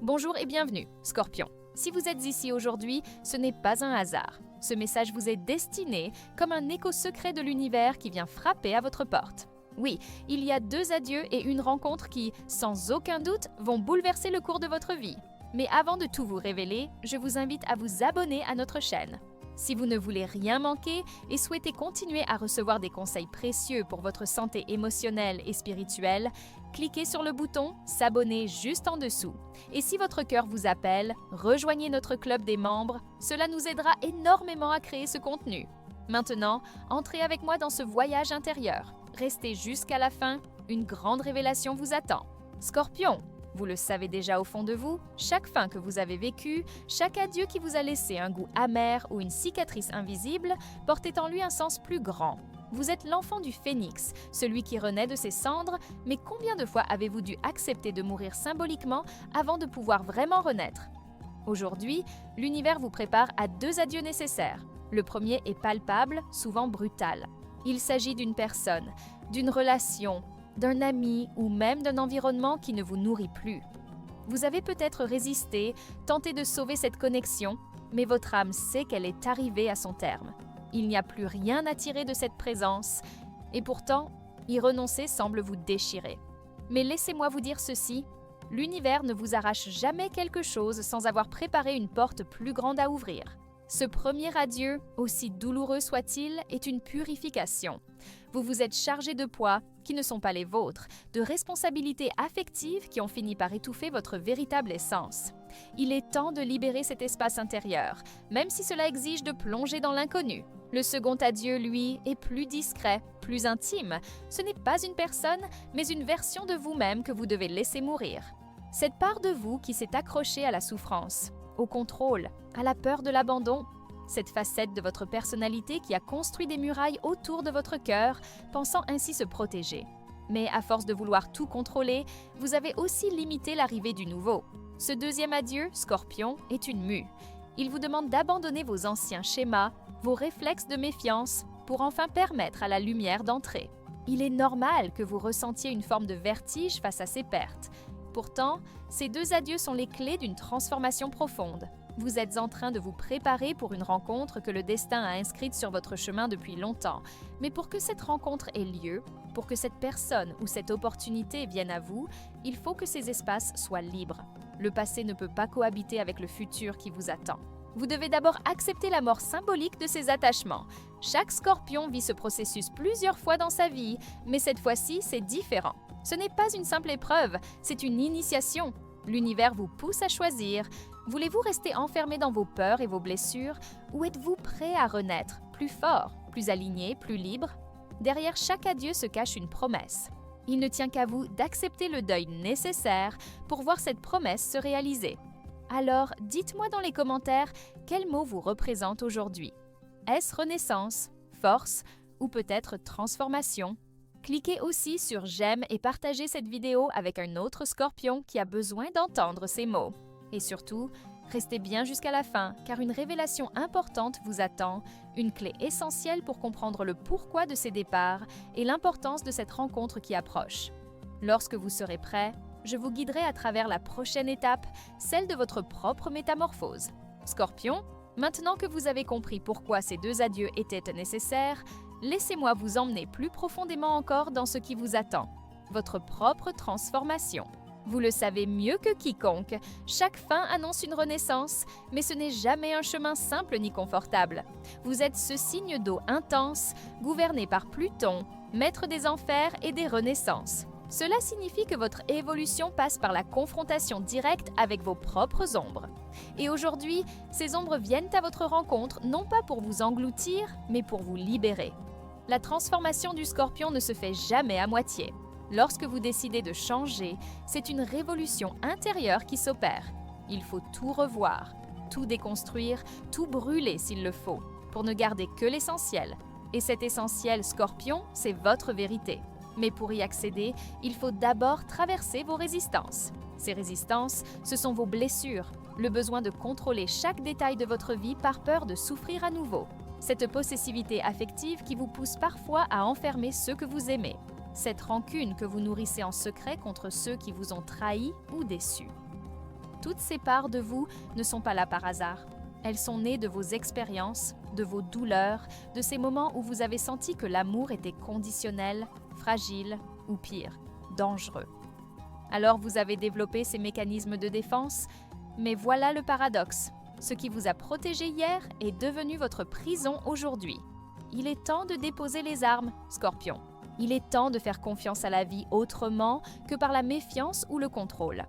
Bonjour et bienvenue, Scorpion. Si vous êtes ici aujourd'hui, ce n'est pas un hasard. Ce message vous est destiné comme un écho secret de l'univers qui vient frapper à votre porte. Oui, il y a 2 adieux et une rencontre qui, sans aucun doute, vont bouleverser le cours de votre vie. Mais avant de tout vous révéler, je vous invite à vous abonner à notre chaîne. Si vous ne voulez rien manquer et souhaitez continuer à recevoir des conseils précieux pour votre santé émotionnelle et spirituelle, cliquez sur le bouton « S'abonner » juste en dessous. Et si votre cœur vous appelle, rejoignez notre club des membres, cela nous aidera énormément à créer ce contenu. Maintenant, entrez avec moi dans ce voyage intérieur. Restez jusqu'à la fin, une grande révélation vous attend. Scorpion, vous le savez déjà au fond de vous, chaque fin que vous avez vécue, chaque adieu qui vous a laissé un goût amer ou une cicatrice invisible, portait en lui un sens plus grand. Vous êtes l'enfant du phénix, celui qui renaît de ses cendres, mais combien de fois avez-vous dû accepter de mourir symboliquement avant de pouvoir vraiment renaître? Aujourd'hui, l'univers vous prépare à 2 adieux nécessaires. Le premier est palpable, souvent brutal. Il s'agit d'une personne, d'une relation, d'un ami ou même d'un environnement qui ne vous nourrit plus. Vous avez peut-être résisté, tenté de sauver cette connexion, mais votre âme sait qu'elle est arrivée à son terme. Il n'y a plus rien à tirer de cette présence, et pourtant, y renoncer semble vous déchirer. Mais laissez-moi vous dire ceci, l'univers ne vous arrache jamais quelque chose sans avoir préparé une porte plus grande à ouvrir. Ce premier adieu, aussi douloureux soit-il, est une purification. Vous vous êtes chargé de poids qui ne sont pas les vôtres, de responsabilités affectives qui ont fini par étouffer votre véritable essence. Il est temps de libérer cet espace intérieur, même si cela exige de plonger dans l'inconnu. Le second adieu, lui, est plus discret, plus intime. Ce n'est pas une personne, mais une version de vous-même que vous devez laisser mourir. Cette part de vous qui s'est accrochée à la souffrance, au contrôle, à la peur de l'abandon, cette facette de votre personnalité qui a construit des murailles autour de votre cœur, pensant ainsi se protéger. Mais à force de vouloir tout contrôler, vous avez aussi limité l'arrivée du nouveau. Ce deuxième adieu, Scorpion, est une mue. Il vous demande d'abandonner vos anciens schémas, vos réflexes de méfiance, pour enfin permettre à la lumière d'entrer. Il est normal que vous ressentiez une forme de vertige face à ces pertes. Pourtant, ces 2 adieux sont les clés d'une transformation profonde. Vous êtes en train de vous préparer pour une rencontre que le destin a inscrite sur votre chemin depuis longtemps. Mais pour que cette rencontre ait lieu, pour que cette personne ou cette opportunité vienne à vous, il faut que ces espaces soient libres. Le passé ne peut pas cohabiter avec le futur qui vous attend. Vous devez d'abord accepter la mort symbolique de ces attachements. Chaque Scorpion vit ce processus plusieurs fois dans sa vie, mais cette fois-ci, c'est différent. Ce n'est pas une simple épreuve, c'est une initiation. L'univers vous pousse à choisir. Voulez-vous rester enfermé dans vos peurs et vos blessures, ou êtes-vous prêt à renaître, plus fort, plus aligné, plus libre? Derrière chaque adieu se cache une promesse. Il ne tient qu'à vous d'accepter le deuil nécessaire pour voir cette promesse se réaliser. Alors, dites-moi dans les commentaires quel mot vous représente aujourd'hui. Est-ce renaissance, force ou peut-être transformation? Cliquez aussi sur j'aime et partagez cette vidéo avec un autre Scorpion qui a besoin d'entendre ces mots. Et surtout, restez bien jusqu'à la fin car une révélation importante vous attend, une clé essentielle pour comprendre le pourquoi de ces départs et l'importance de cette rencontre qui approche. Lorsque vous serez prêt, je vous guiderai à travers la prochaine étape, celle de votre propre métamorphose. Scorpion, maintenant que vous avez compris pourquoi ces 2 adieux étaient nécessaires, laissez-moi vous emmener plus profondément encore dans ce qui vous attend, votre propre transformation. Vous le savez mieux que quiconque, chaque fin annonce une renaissance, mais ce n'est jamais un chemin simple ni confortable. Vous êtes ce signe d'eau intense, gouverné par Pluton, maître des enfers et des renaissances. Cela signifie que votre évolution passe par la confrontation directe avec vos propres ombres. Et aujourd'hui, ces ombres viennent à votre rencontre non pas pour vous engloutir, mais pour vous libérer. La transformation du Scorpion ne se fait jamais à moitié. Lorsque vous décidez de changer, c'est une révolution intérieure qui s'opère. Il faut tout revoir, tout déconstruire, tout brûler s'il le faut, pour ne garder que l'essentiel. Et cet essentiel Scorpion, c'est votre vérité. Mais pour y accéder, il faut d'abord traverser vos résistances. Ces résistances, ce sont vos blessures, le besoin de contrôler chaque détail de votre vie par peur de souffrir à nouveau. Cette possessivité affective qui vous pousse parfois à enfermer ceux que vous aimez. Cette rancune que vous nourrissez en secret contre ceux qui vous ont trahi ou déçu. toutes ces parts de vous ne sont pas là par hasard. Elles sont nées de vos expériences, de vos douleurs, de ces moments où vous avez senti que l'amour était conditionnel, fragile ou pire, dangereux. Alors vous avez développé ces mécanismes de défense, mais voilà le paradoxe. Ce qui vous a protégé hier est devenu votre prison aujourd'hui. Il est temps de déposer les armes, Scorpion. Il est temps de faire confiance à la vie autrement que par la méfiance ou le contrôle.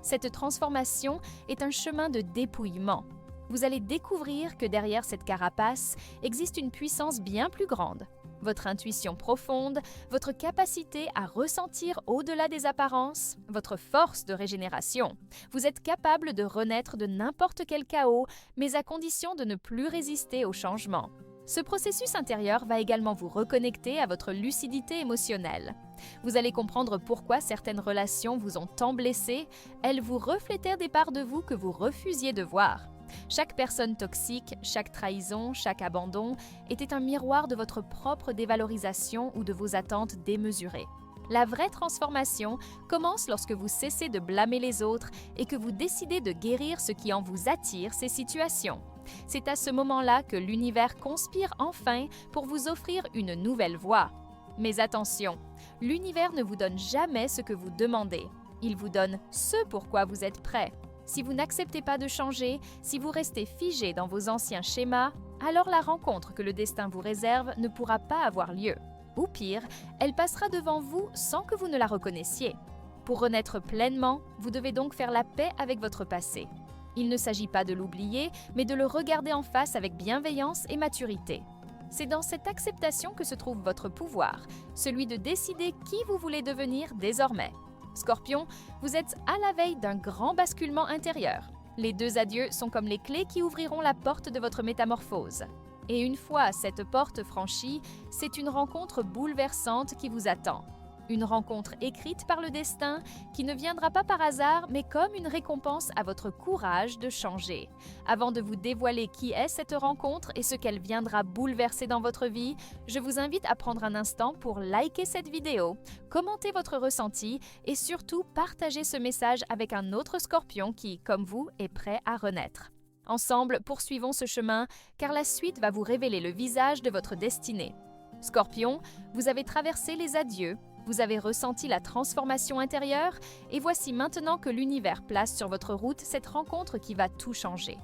Cette transformation est un chemin de dépouillement. Vous allez découvrir que derrière cette carapace existe une puissance bien plus grande. Votre intuition profonde, votre capacité à ressentir au-delà des apparences, votre force de régénération. Vous êtes capable de renaître de n'importe quel chaos, mais à condition de ne plus résister au changement. Ce processus intérieur va également vous reconnecter à votre lucidité émotionnelle. Vous allez comprendre pourquoi certaines relations vous ont tant blessé, elles vous reflétèrent des parts de vous que vous refusiez de voir. Chaque personne toxique, chaque trahison, chaque abandon était un miroir de votre propre dévalorisation ou de vos attentes démesurées. La vraie transformation commence lorsque vous cessez de blâmer les autres et que vous décidez de guérir ce qui en vous attire ces situations. C'est à ce moment-là que l'univers conspire enfin pour vous offrir une nouvelle voie. Mais attention, l'univers ne vous donne jamais ce que vous demandez. Il vous donne ce pourquoi vous êtes prêt. Si vous n'acceptez pas de changer, si vous restez figé dans vos anciens schémas, alors la rencontre que le destin vous réserve ne pourra pas avoir lieu. Ou pire, elle passera devant vous sans que vous ne la reconnaissiez. Pour renaître pleinement, vous devez donc faire la paix avec votre passé. Il ne s'agit pas de l'oublier, mais de le regarder en face avec bienveillance et maturité. C'est dans cette acceptation que se trouve votre pouvoir, celui de décider qui vous voulez devenir désormais. Scorpion, vous êtes à la veille d'un grand basculement intérieur. Les deux adieux sont comme les clés qui ouvriront la porte de votre métamorphose. Et une fois cette porte franchie, c'est une rencontre bouleversante qui vous attend. Une rencontre écrite par le destin qui ne viendra pas par hasard, mais comme une récompense à votre courage de changer. Avant de vous dévoiler qui est cette rencontre et ce qu'elle viendra bouleverser dans votre vie, je vous invite à prendre un instant pour liker cette vidéo, commenter votre ressenti et surtout partager ce message avec un autre Scorpion qui, comme vous, est prêt à renaître. Ensemble, poursuivons ce chemin, car la suite va vous révéler le visage de votre destinée. Scorpion, vous avez traversé les adieux, vous avez ressenti la transformation intérieure et voici maintenant que l'univers place sur votre route cette rencontre qui va tout changer.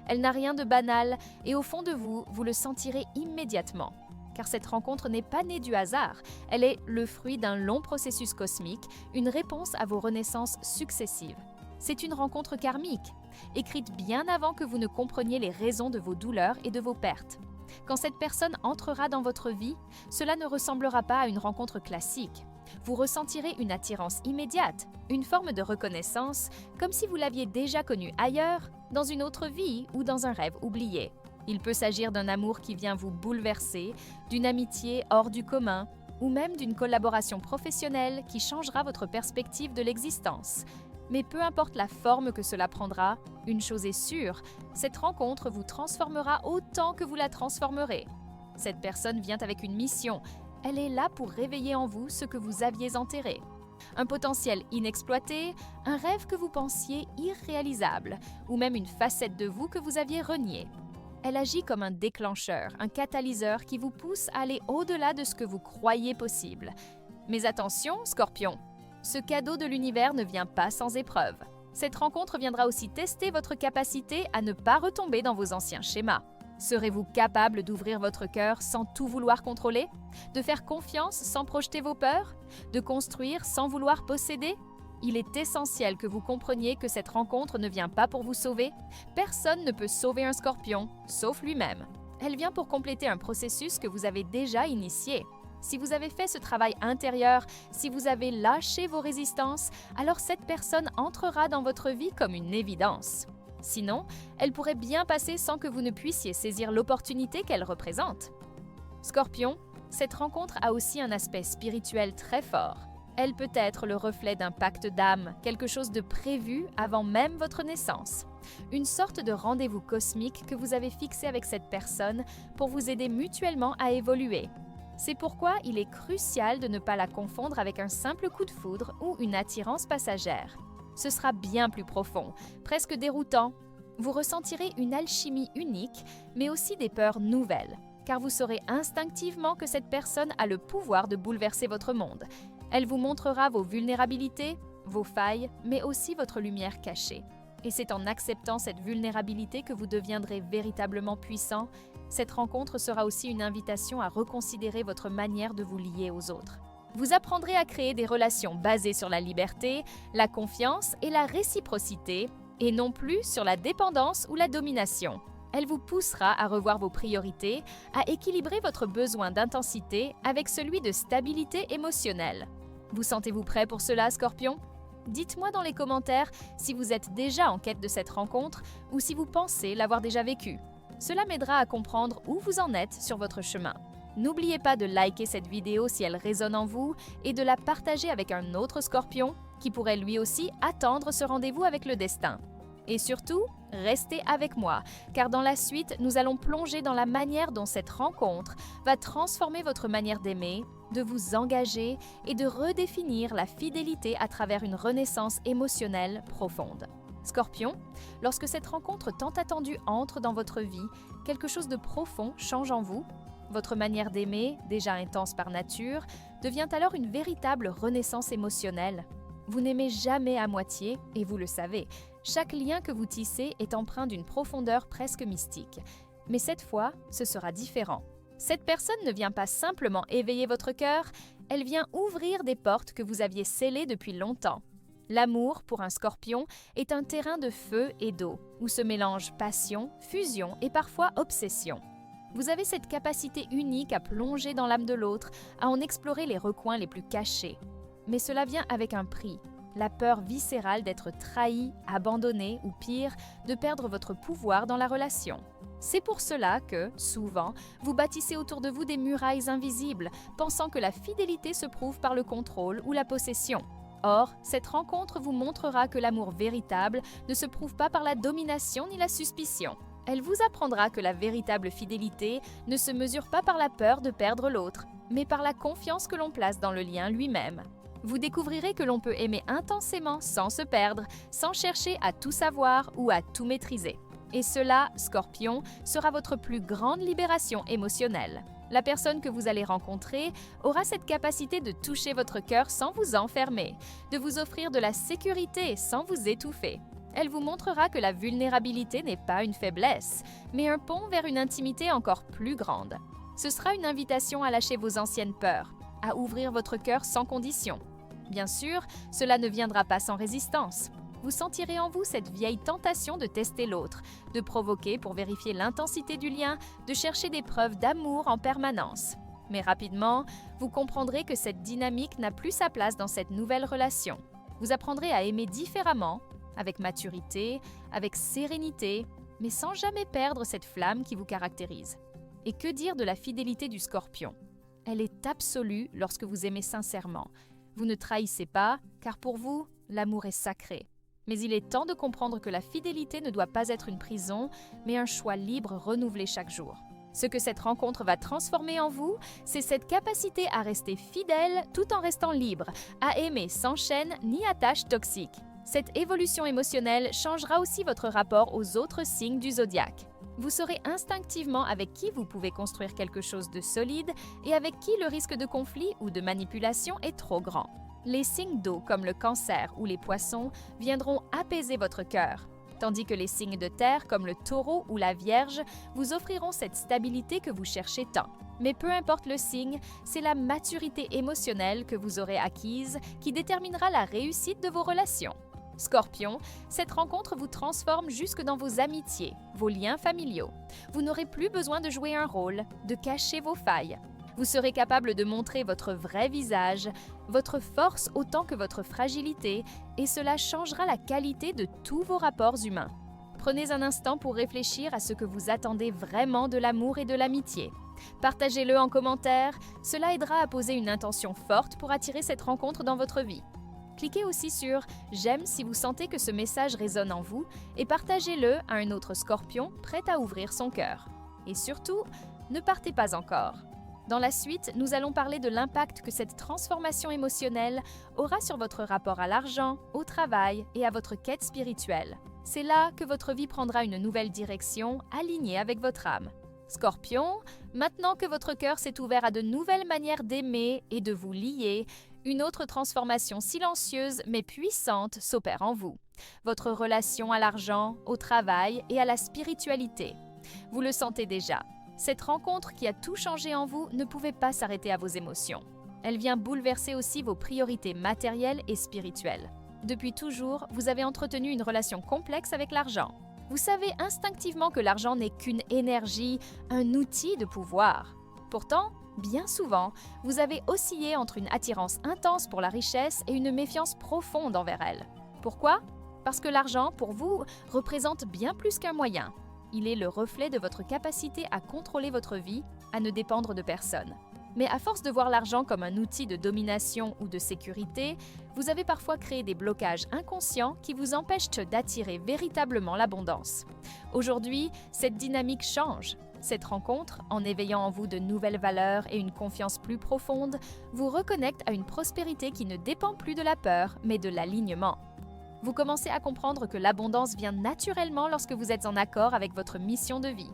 Elle n'a rien de banal et au fond de vous, vous le sentirez immédiatement. Car cette rencontre n'est pas née du hasard, elle est le fruit d'un long processus cosmique, une réponse à vos renaissances successives. C'est une rencontre karmique, écrite bien avant que vous ne compreniez les raisons de vos douleurs et de vos pertes. Quand cette personne entrera dans votre vie, cela ne ressemblera pas à une rencontre classique. Vous ressentirez une attirance immédiate, une forme de reconnaissance, comme si vous l'aviez déjà connue ailleurs, dans une autre vie ou dans un rêve oublié. Il peut s'agir d'un amour qui vient vous bouleverser, d'une amitié hors du commun, ou même d'une collaboration professionnelle qui changera votre perspective de l'existence. Mais peu importe la forme que cela prendra, une chose est sûre, cette rencontre vous transformera autant que vous la transformerez. Cette personne vient avec une mission. Elle est là pour réveiller en vous ce que vous aviez enterré. Un potentiel inexploité, un rêve que vous pensiez irréalisable, ou même une facette de vous que vous aviez reniée. Elle agit comme un déclencheur, un catalyseur qui vous pousse à aller au-delà de ce que vous croyez possible. Mais attention, Scorpion! Ce cadeau de l'univers ne vient pas sans épreuve. Cette rencontre viendra aussi tester votre capacité à ne pas retomber dans vos anciens schémas. Serez-vous capable d'ouvrir votre cœur sans tout vouloir contrôler? De faire confiance sans projeter vos peurs? De construire sans vouloir posséder? Il est essentiel que vous compreniez que cette rencontre ne vient pas pour vous sauver. Personne ne peut sauver un Scorpion, sauf lui-même. Elle vient pour compléter un processus que vous avez déjà initié. Si vous avez fait ce travail intérieur, si vous avez lâché vos résistances, alors cette personne entrera dans votre vie comme une évidence. Sinon, elle pourrait bien passer sans que vous ne puissiez saisir l'opportunité qu'elle représente. Scorpion, cette rencontre a aussi un aspect spirituel très fort. Elle peut être le reflet d'un pacte d'âme, quelque chose de prévu avant même votre naissance. Une sorte de rendez-vous cosmique que vous avez fixé avec cette personne pour vous aider mutuellement à évoluer. C'est pourquoi il est crucial de ne pas la confondre avec un simple coup de foudre ou une attirance passagère. Ce sera bien plus profond, presque déroutant. Vous ressentirez une alchimie unique, mais aussi des peurs nouvelles, car vous saurez instinctivement que cette personne a le pouvoir de bouleverser votre monde. Elle vous montrera vos vulnérabilités, vos failles, mais aussi votre lumière cachée. Et c'est en acceptant cette vulnérabilité que vous deviendrez véritablement puissant. Cette rencontre sera aussi une invitation à reconsidérer votre manière de vous lier aux autres. Vous apprendrez à créer des relations basées sur la liberté, la confiance et la réciprocité, et non plus sur la dépendance ou la domination. Elle vous poussera à revoir vos priorités, à équilibrer votre besoin d'intensité avec celui de stabilité émotionnelle. Vous sentez-vous prêt pour cela, Scorpion? Dites-moi dans les commentaires si vous êtes déjà en quête de cette rencontre ou si vous pensez l'avoir déjà vécue. Cela m'aidera à comprendre où vous en êtes sur votre chemin. N'oubliez pas de liker cette vidéo si elle résonne en vous et de la partager avec un autre Scorpion qui pourrait lui aussi attendre ce rendez-vous avec le destin. Et surtout, restez avec moi, car dans la suite, nous allons plonger dans la manière dont cette rencontre va transformer votre manière d'aimer, de vous engager et de redéfinir la fidélité à travers une renaissance émotionnelle profonde. Scorpion, lorsque cette rencontre tant attendue entre dans votre vie, quelque chose de profond change en vous. Votre manière d'aimer, déjà intense par nature, devient alors une véritable renaissance émotionnelle. Vous n'aimez jamais à moitié, et vous le savez. Chaque lien que vous tissez est empreint d'une profondeur presque mystique. Mais cette fois, ce sera différent. Cette personne ne vient pas simplement éveiller votre cœur, elle vient ouvrir des portes que vous aviez scellées depuis longtemps. L'amour, pour un Scorpion, est un terrain de feu et d'eau, où se mélangent passion, fusion et parfois obsession. Vous avez cette capacité unique à plonger dans l'âme de l'autre, à en explorer les recoins les plus cachés. Mais cela vient avec un prix. La peur viscérale d'être trahi, abandonné ou pire, de perdre votre pouvoir dans la relation. C'est pour cela que, souvent, vous bâtissez autour de vous des murailles invisibles, pensant que la fidélité se prouve par le contrôle ou la possession. Or, cette rencontre vous montrera que l'amour véritable ne se prouve pas par la domination ni la suspicion. Elle vous apprendra que la véritable fidélité ne se mesure pas par la peur de perdre l'autre, mais par la confiance que l'on place dans le lien lui-même. Vous découvrirez que l'on peut aimer intensément sans se perdre, sans chercher à tout savoir ou à tout maîtriser. Et cela, Scorpion, sera votre plus grande libération émotionnelle. La personne que vous allez rencontrer aura cette capacité de toucher votre cœur sans vous enfermer, de vous offrir de la sécurité sans vous étouffer. Elle vous montrera que la vulnérabilité n'est pas une faiblesse, mais un pont vers une intimité encore plus grande. Ce sera une invitation à lâcher vos anciennes peurs, à ouvrir votre cœur sans condition. Bien sûr, cela ne viendra pas sans résistance. Vous sentirez en vous cette vieille tentation de tester l'autre, de provoquer pour vérifier l'intensité du lien, de chercher des preuves d'amour en permanence. Mais rapidement, vous comprendrez que cette dynamique n'a plus sa place dans cette nouvelle relation. Vous apprendrez à aimer différemment, avec maturité, avec sérénité, mais sans jamais perdre cette flamme qui vous caractérise. Et que dire de la fidélité du Scorpion? Elle est absolue lorsque vous aimez sincèrement. Vous ne trahissez pas, car pour vous, l'amour est sacré. Mais il est temps de comprendre que la fidélité ne doit pas être une prison, mais un choix libre renouvelé chaque jour. Ce que cette rencontre va transformer en vous, c'est cette capacité à rester fidèle tout en restant libre, à aimer sans chaîne ni attache toxique. Cette évolution émotionnelle changera aussi votre rapport aux autres signes du zodiaque. Vous saurez instinctivement avec qui vous pouvez construire quelque chose de solide et avec qui le risque de conflit ou de manipulation est trop grand. Les signes d'eau comme le Cancer ou les Poissons viendront apaiser votre cœur, tandis que les signes de terre comme le Taureau ou la Vierge vous offriront cette stabilité que vous cherchez tant. Mais peu importe le signe, c'est la maturité émotionnelle que vous aurez acquise qui déterminera la réussite de vos relations. Scorpion, cette rencontre vous transforme jusque dans vos amitiés, vos liens familiaux. Vous n'aurez plus besoin de jouer un rôle, de cacher vos failles. Vous serez capable de montrer votre vrai visage, votre force autant que votre fragilité, et cela changera la qualité de tous vos rapports humains. Prenez un instant pour réfléchir à ce que vous attendez vraiment de l'amour et de l'amitié. Partagez-le en commentaire, cela aidera à poser une intention forte pour attirer cette rencontre dans votre vie. Cliquez aussi sur « J'aime » si vous sentez que ce message résonne en vous et partagez-le à un autre Scorpion prêt à ouvrir son cœur. Et surtout, ne partez pas encore. Dans la suite, nous allons parler de l'impact que cette transformation émotionnelle aura sur votre rapport à l'argent, au travail et à votre quête spirituelle. C'est là que votre vie prendra une nouvelle direction alignée avec votre âme. Scorpion, maintenant que votre cœur s'est ouvert à de nouvelles manières d'aimer et de vous lier, une autre transformation silencieuse mais puissante s'opère en vous. Votre relation à l'argent, au travail et à la spiritualité. Vous le sentez déjà. Cette rencontre qui a tout changé en vous ne pouvait pas s'arrêter à vos émotions. Elle vient bouleverser aussi vos priorités matérielles et spirituelles. Depuis toujours, vous avez entretenu une relation complexe avec l'argent. Vous savez instinctivement que l'argent n'est qu'une énergie, un outil de pouvoir. Pourtant, bien souvent, vous avez oscillé entre une attirance intense pour la richesse et une méfiance profonde envers elle. Pourquoi? Parce que l'argent, pour vous, représente bien plus qu'un moyen. Il est le reflet de votre capacité à contrôler votre vie, à ne dépendre de personne. Mais à force de voir l'argent comme un outil de domination ou de sécurité, vous avez parfois créé des blocages inconscients qui vous empêchent d'attirer véritablement l'abondance. Aujourd'hui, cette dynamique change. Cette rencontre, en éveillant en vous de nouvelles valeurs et une confiance plus profonde, vous reconnecte à une prospérité qui ne dépend plus de la peur, mais de l'alignement. Vous commencez à comprendre que l'abondance vient naturellement lorsque vous êtes en accord avec votre mission de vie.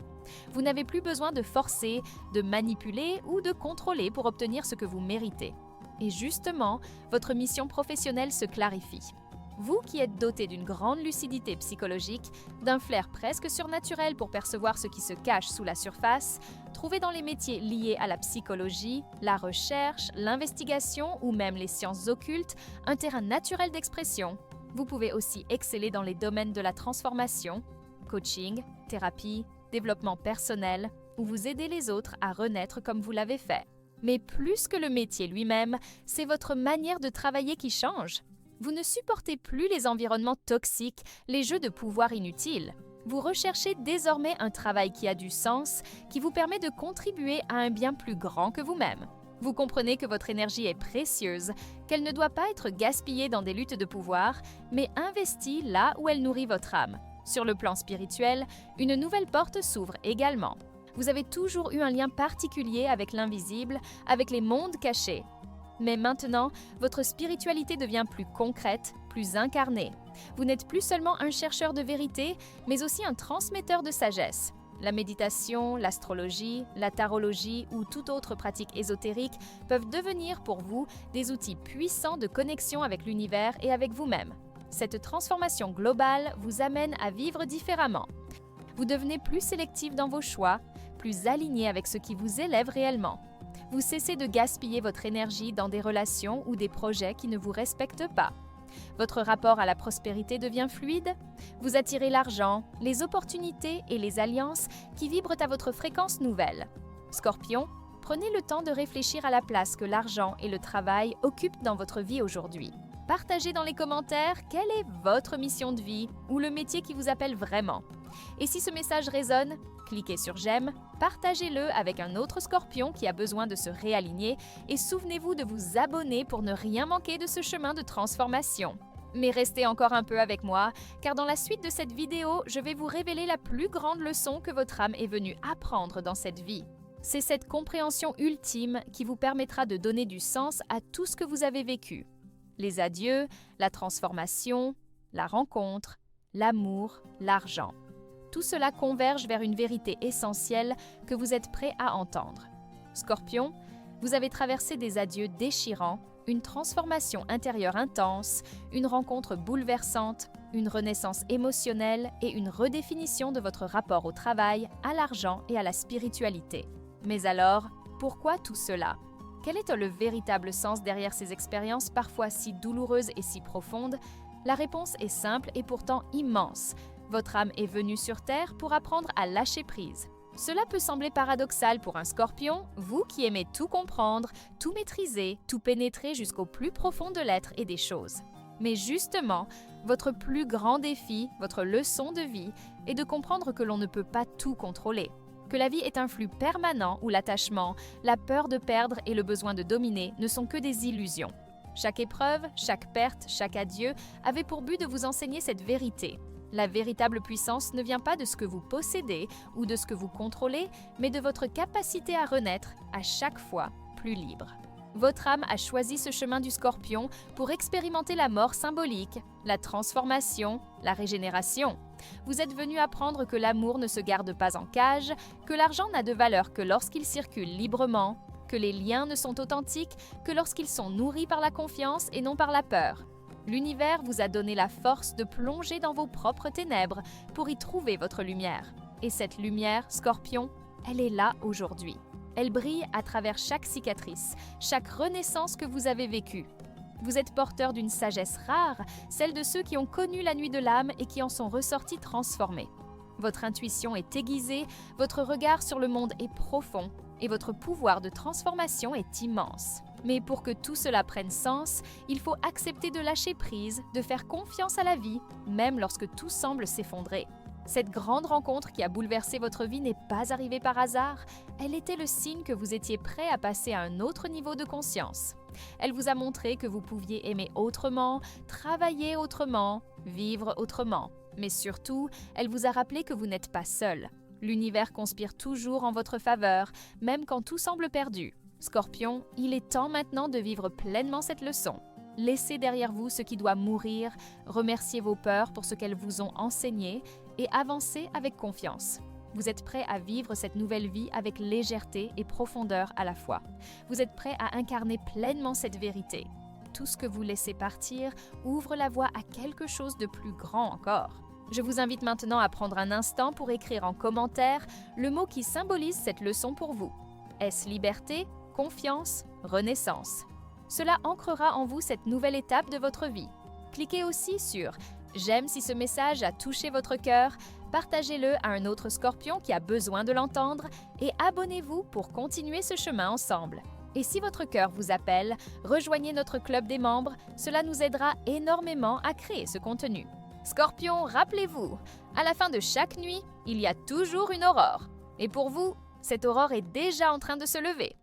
Vous n'avez plus besoin de forcer, de manipuler ou de contrôler pour obtenir ce que vous méritez. Et justement, votre mission professionnelle se clarifie. Vous qui êtes doté d'une grande lucidité psychologique, d'un flair presque surnaturel pour percevoir ce qui se cache sous la surface, trouvez dans les métiers liés à la psychologie, la recherche, l'investigation ou même les sciences occultes un terrain naturel d'expression. Vous pouvez aussi exceller dans les domaines de la transformation, coaching, thérapie, développement personnel, où vous aidez les autres à renaître comme vous l'avez fait. Mais plus que le métier lui-même, c'est votre manière de travailler qui change. Vous ne supportez plus les environnements toxiques, les jeux de pouvoir inutiles. Vous recherchez désormais un travail qui a du sens, qui vous permet de contribuer à un bien plus grand que vous-même. Vous comprenez que votre énergie est précieuse, qu'elle ne doit pas être gaspillée dans des luttes de pouvoir, mais investie là où elle nourrit votre âme. Sur le plan spirituel, une nouvelle porte s'ouvre également. Vous avez toujours eu un lien particulier avec l'invisible, avec les mondes cachés. Mais maintenant, votre spiritualité devient plus concrète, plus incarnée. Vous n'êtes plus seulement un chercheur de vérité, mais aussi un transmetteur de sagesse. La méditation, l'astrologie, la tarologie ou toute autre pratique ésotérique peuvent devenir pour vous des outils puissants de connexion avec l'univers et avec vous-même. Cette transformation globale vous amène à vivre différemment. Vous devenez plus sélectif dans vos choix, plus aligné avec ce qui vous élève réellement. Vous cessez de gaspiller votre énergie dans des relations ou des projets qui ne vous respectent pas. Votre rapport à la prospérité devient fluide. Vous attirez l'argent, les opportunités et les alliances qui vibrent à votre fréquence nouvelle. Scorpion, prenez le temps de réfléchir à la place que l'argent et le travail occupent dans votre vie aujourd'hui. Partagez dans les commentaires quelle est votre mission de vie ou le métier qui vous appelle vraiment. Et si ce message résonne, cliquez sur j'aime, partagez-le avec un autre scorpion qui a besoin de se réaligner et souvenez-vous de vous abonner pour ne rien manquer de ce chemin de transformation. Mais restez encore un peu avec moi, car dans la suite de cette vidéo, je vais vous révéler la plus grande leçon que votre âme est venue apprendre dans cette vie. C'est cette compréhension ultime qui vous permettra de donner du sens à tout ce que vous avez vécu. Les adieux, la transformation, la rencontre, l'amour, l'argent. Tout cela converge vers une vérité essentielle que vous êtes prêt à entendre. Scorpion, vous avez traversé des adieux déchirants, une transformation intérieure intense, une rencontre bouleversante, une renaissance émotionnelle et une redéfinition de votre rapport au travail, à l'argent et à la spiritualité. Mais alors, pourquoi tout cela? Quel est le véritable sens derrière ces expériences parfois si douloureuses et si profondes? La réponse est simple et pourtant immense. Votre âme est venue sur Terre pour apprendre à lâcher prise. Cela peut sembler paradoxal pour un scorpion, vous qui aimez tout comprendre, tout maîtriser, tout pénétrer jusqu'au plus profond de l'être et des choses. Mais justement, votre plus grand défi, votre leçon de vie, est de comprendre que l'on ne peut pas tout contrôler. Que la vie est un flux permanent où l'attachement, la peur de perdre et le besoin de dominer ne sont que des illusions. Chaque épreuve, chaque perte, chaque adieu avait pour but de vous enseigner cette vérité. La véritable puissance ne vient pas de ce que vous possédez ou de ce que vous contrôlez, mais de votre capacité à renaître à chaque fois plus libre. Votre âme a choisi ce chemin du Scorpion pour expérimenter la mort symbolique, la transformation, la régénération. Vous êtes venu apprendre que l'amour ne se garde pas en cage, que l'argent n'a de valeur que lorsqu'il circule librement, que les liens ne sont authentiques que lorsqu'ils sont nourris par la confiance et non par la peur. L'univers vous a donné la force de plonger dans vos propres ténèbres pour y trouver votre lumière. Et cette lumière, Scorpion, elle est là aujourd'hui. Elle brille à travers chaque cicatrice, chaque renaissance que vous avez vécue. Vous êtes porteur d'une sagesse rare, celle de ceux qui ont connu la nuit de l'âme et qui en sont ressortis transformés. Votre intuition est aiguisée, votre regard sur le monde est profond et votre pouvoir de transformation est immense. Mais pour que tout cela prenne sens, il faut accepter de lâcher prise, de faire confiance à la vie, même lorsque tout semble s'effondrer. Cette grande rencontre qui a bouleversé votre vie n'est pas arrivée par hasard, elle était le signe que vous étiez prêt à passer à un autre niveau de conscience. Elle vous a montré que vous pouviez aimer autrement, travailler autrement, vivre autrement. Mais surtout, elle vous a rappelé que vous n'êtes pas seul. L'univers conspire toujours en votre faveur, même quand tout semble perdu. Scorpion, il est temps maintenant de vivre pleinement cette leçon. Laissez derrière vous ce qui doit mourir, remerciez vos peurs pour ce qu'elles vous ont enseigné et avancez avec confiance. Vous êtes prêt à vivre cette nouvelle vie avec légèreté et profondeur à la fois. Vous êtes prêt à incarner pleinement cette vérité. Tout ce que vous laissez partir ouvre la voie à quelque chose de plus grand encore. Je vous invite maintenant à prendre un instant pour écrire en commentaire le mot qui symbolise cette leçon pour vous. Est-ce liberté, confiance, renaissance? Cela ancrera en vous cette nouvelle étape de votre vie. Cliquez aussi sur « J'aime » si ce message a touché votre cœur, partagez-le à un autre Scorpion qui a besoin de l'entendre et abonnez-vous pour continuer ce chemin ensemble. Et si votre cœur vous appelle, rejoignez notre club des membres, cela nous aidera énormément à créer ce contenu. Scorpion, rappelez-vous, à la fin de chaque nuit, il y a toujours une aurore. Et pour vous, cette aurore est déjà en train de se lever.